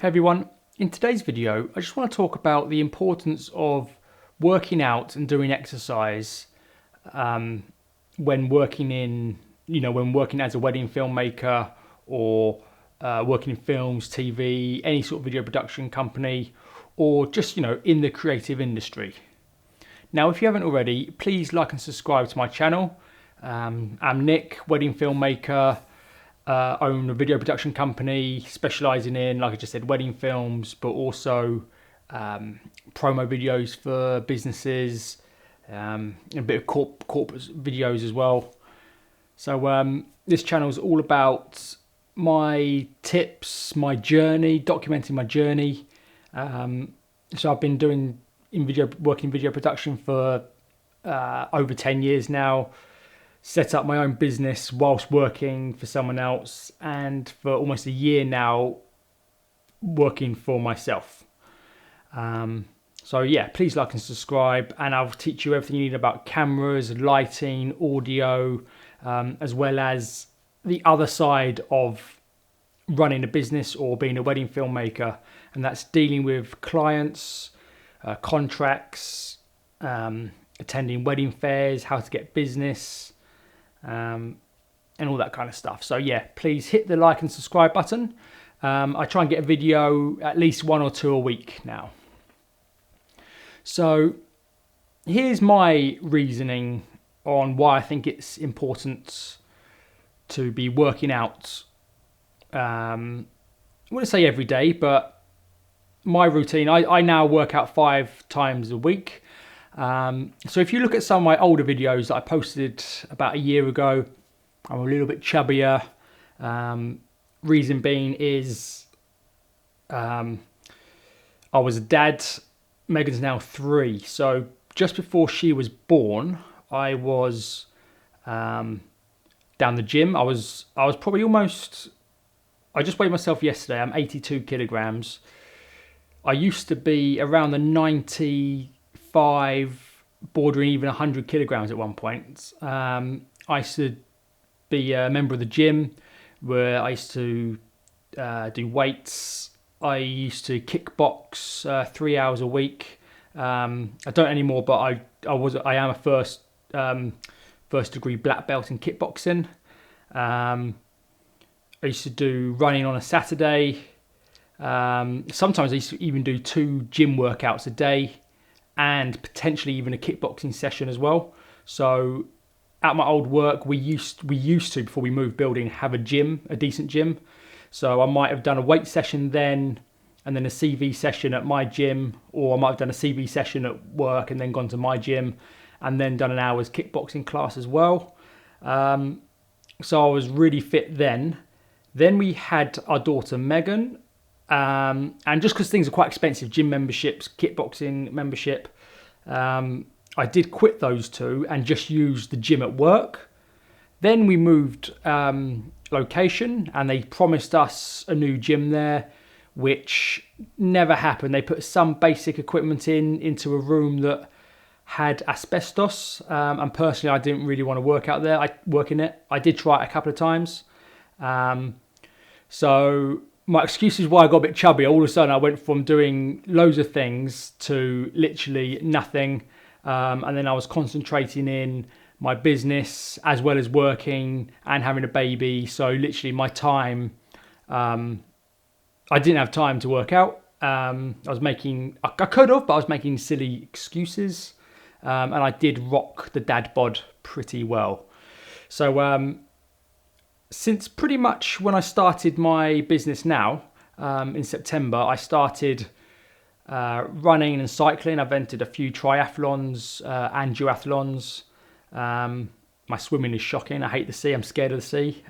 Hey everyone, in today's video I just want to talk about the importance of working out and doing exercise when working when working as a wedding filmmaker or working in films, TV, any sort of video production company, or just in the creative industry. Now if you haven't already, please like and subscribe to my channel. I'm Nick, wedding filmmaker. Own a video production company specialising in, like I just said, wedding films, but also promo videos for businesses, and a bit of corporate videos as well. So this channel is all about my tips, my journey, documenting my journey. So I've been working in video production for over 10 years now. Set up my own business whilst working for someone else, and for almost a year now working for myself. So yeah, please like and subscribe, and I'll teach you everything you need about cameras, lighting, audio, as well as the other side of running a business or being a wedding filmmaker, and that's dealing with clients, contracts, attending wedding fairs, how to get business, and all that kind of stuff. So yeah, please hit the like and subscribe button. I try and get a video at least 1 or 2 a week now. So here's my reasoning on why I think it's important to be working out. I wouldn't say every day, but my routine, I now work out 5 times a week. So if you look at some of my older videos that I posted about a year ago, I'm a little bit chubbier. Reason being is I was a dad. Megan's now 3. So just before she was born, I was down the gym. I was probably I just weighed myself yesterday. I'm 82 kilograms. I used to be around the 95, bordering even 100 kilograms at one point. I used to be a member of the gym where I used to do weights. I used to kickbox 3 hours a week. I don't anymore, but I am a first degree black belt in kickboxing. I used to do running on a Saturday. Sometimes I used to even do 2 gym workouts a day, and potentially even a kickboxing session as well. So at my old work, we used to, before we moved building, have a decent gym. So I might have done a weight session then, and then a CV session at my gym, or I might have done a CV session at work and then gone to my gym, and then done an hour's kickboxing class as well. So I was really fit then. Then we had our daughter Megan. And just because things are quite expensive, gym memberships, kickboxing membership, I did quit those 2 and just use the gym at work. Then we moved location, and they promised us a new gym there, which never happened. They put some basic equipment into a room that had asbestos, and personally I didn't really want to work out there. Work in it. I did try it a couple of times. So my excuse is why I got a bit chubby. All of a sudden I went from doing loads of things to literally nothing. And then I was concentrating in my business as well as working and having a baby. So literally my time, I didn't have time to work out. I could have, but I was making silly excuses. And I did rock the dad bod pretty well. So since pretty much when I started my business now, in September, I started running and cycling. I've entered a few triathlons and duathlons. My swimming is shocking. I hate the sea. I'm scared of the sea.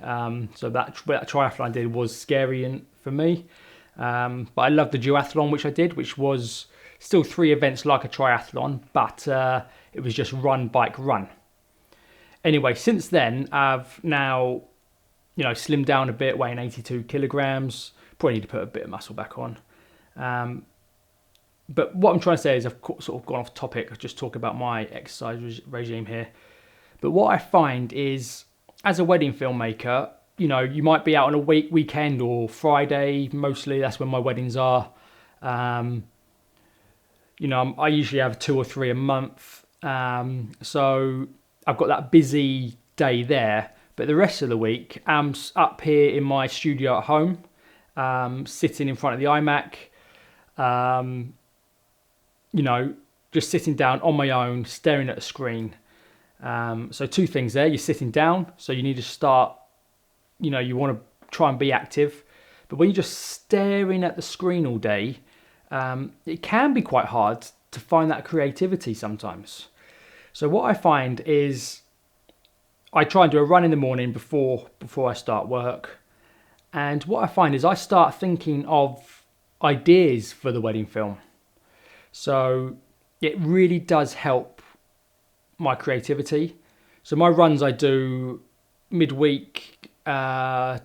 So that triathlon I did was scary for me. But I love the duathlon which I did, which was still 3 events like a triathlon, but it was just run, bike, run. Anyway, since then, I've now slimmed down a bit, weighing 82 kilograms. Probably need to put a bit of muscle back on. But what I'm trying to say is I've sort of gone off topic. I'll just talk about my exercise regime here. But what I find is, as a wedding filmmaker, you might be out on a weekend or Friday. Mostly that's when my weddings are. I usually have 2 or 3 a month. So I've got that busy day there. But the rest of the week, I'm up here in my studio at home, sitting in front of the iMac, just sitting down on my own, staring at a screen. So 2 things there. You're sitting down, so you need to start, you want to try and be active. But when you're just staring at the screen all day, it can be quite hard to find that creativity sometimes. So what I find is I try and do a run in the morning before I start work. And what I find is I start thinking of ideas for the wedding film. So it really does help my creativity. So my runs I do midweek, I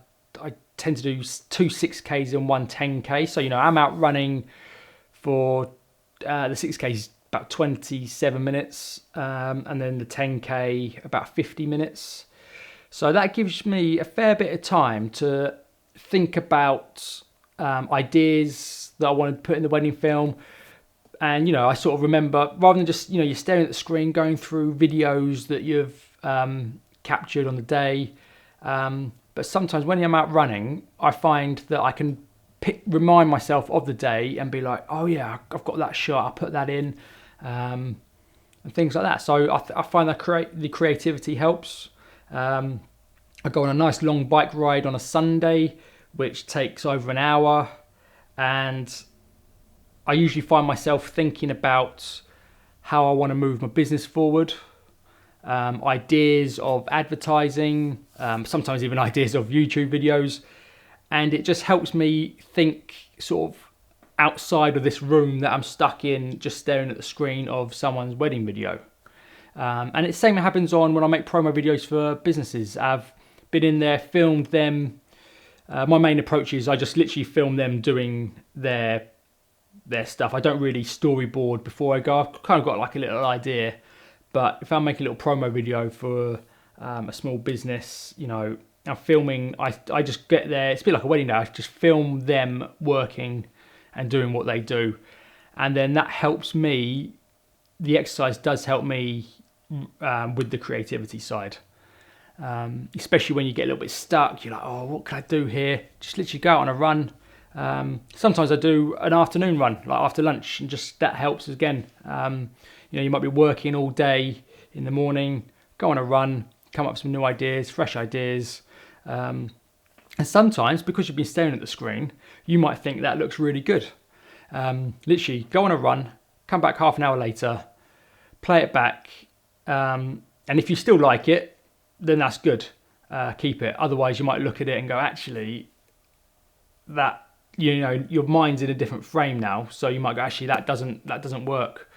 tend to do 2 6Ks and 1 10K. So, I'm out running for the 6K is about 27 minutes, and then the 10K about 50 minutes. So that gives me a fair bit of time to think about ideas that I want to put in the wedding film. And, I sort of remember, rather than just, you're staring at the screen, going through videos that you've captured on the day. But sometimes when I'm out running, I find that I can remind myself of the day and be like, oh yeah, I've got that shot, I'll put that in, and things like that. So I find that the creativity helps. I go on a nice long bike ride on a Sunday, which takes over an hour, and I usually find myself thinking about how I want to move my business forward, ideas of advertising, sometimes even ideas of YouTube videos. And it just helps me think sort of outside of this room that I'm stuck in, just staring at the screen of someone's wedding video. And it's the same happens when I make promo videos for businesses. I've been in there, filmed them. My main approach is I just literally film them doing their stuff. I don't really storyboard before I go. I've kind of got like a little idea. But if I'm making a little promo video for a small business, I'm filming, I just get there, it's a bit like a wedding day, I just film them working and doing what they do. And then that helps me, the exercise does help me with the creativity side. Especially when you get a little bit stuck, you're like, oh, what can I do here? Just literally go out on a run. Sometimes I do an afternoon run, like after lunch, and just that helps again. You might be working all day in the morning, go on a run, come up with some new ideas, fresh ideas. And sometimes, because you've been staring at the screen, you might think that looks really good. Literally, go on a run, come back half an hour later, play it back, and if you still like it, then that's good. Keep it. Otherwise, you might look at it and go, actually, that your mind's in a different frame now, so you might go, actually, that doesn't work.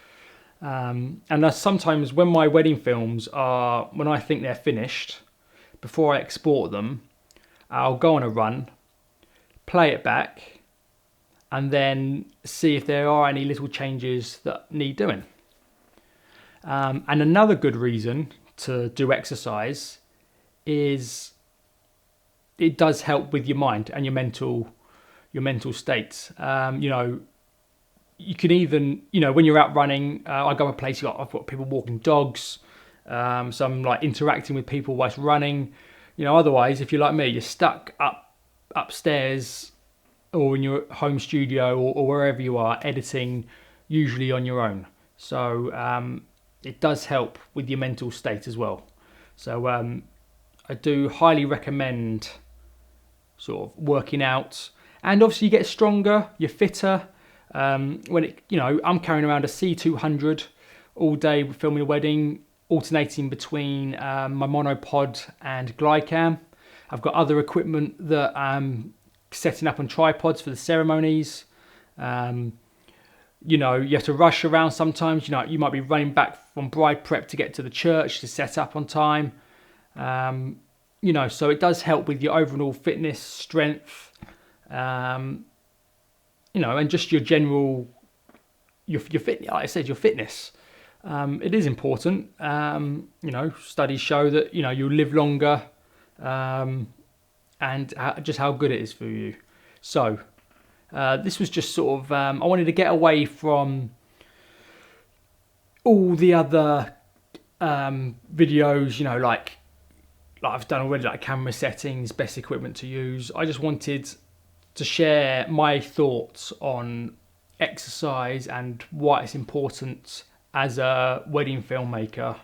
And sometimes when my wedding films when I think they're finished, before I export them, I'll go on a run, play it back, and then see if there are any little changes that need doing. And another good reason to do exercise is it does help with your mind and your mental state. You can even, when you're out running, I go to a place, I've got people walking dogs, so I'm like interacting with people whilst running. Otherwise, if you're like me, you're stuck upstairs or in your home studio or wherever you are editing, usually on your own. So it does help with your mental state as well. So I do highly recommend sort of working out, and obviously you get stronger, you're fitter. I'm carrying around a C200 all day filming a wedding, alternating between my monopod and Glidecam. I've got other equipment that I'm setting up on tripods for the ceremonies. You have to rush around sometimes. You might be running back from bride prep to get to the church to set up on time. So it does help with your overall fitness, strength, and just your general, your fit. Like I said, your fitness. It is important. Studies show that you live longer, and just how good it is for you. So this was just sort of, I wanted to get away from all the other videos, like I've done already, like camera settings, best equipment to use. I just wanted to share my thoughts on exercise and why it's important as a wedding filmmaker.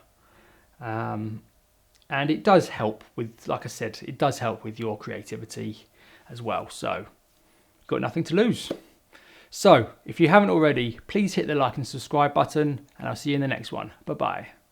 And it does help with, like I said, it does help with your creativity as well. So, got nothing to lose. So, if you haven't already, please hit the like and subscribe button, and I'll see you in the next one. Bye-bye.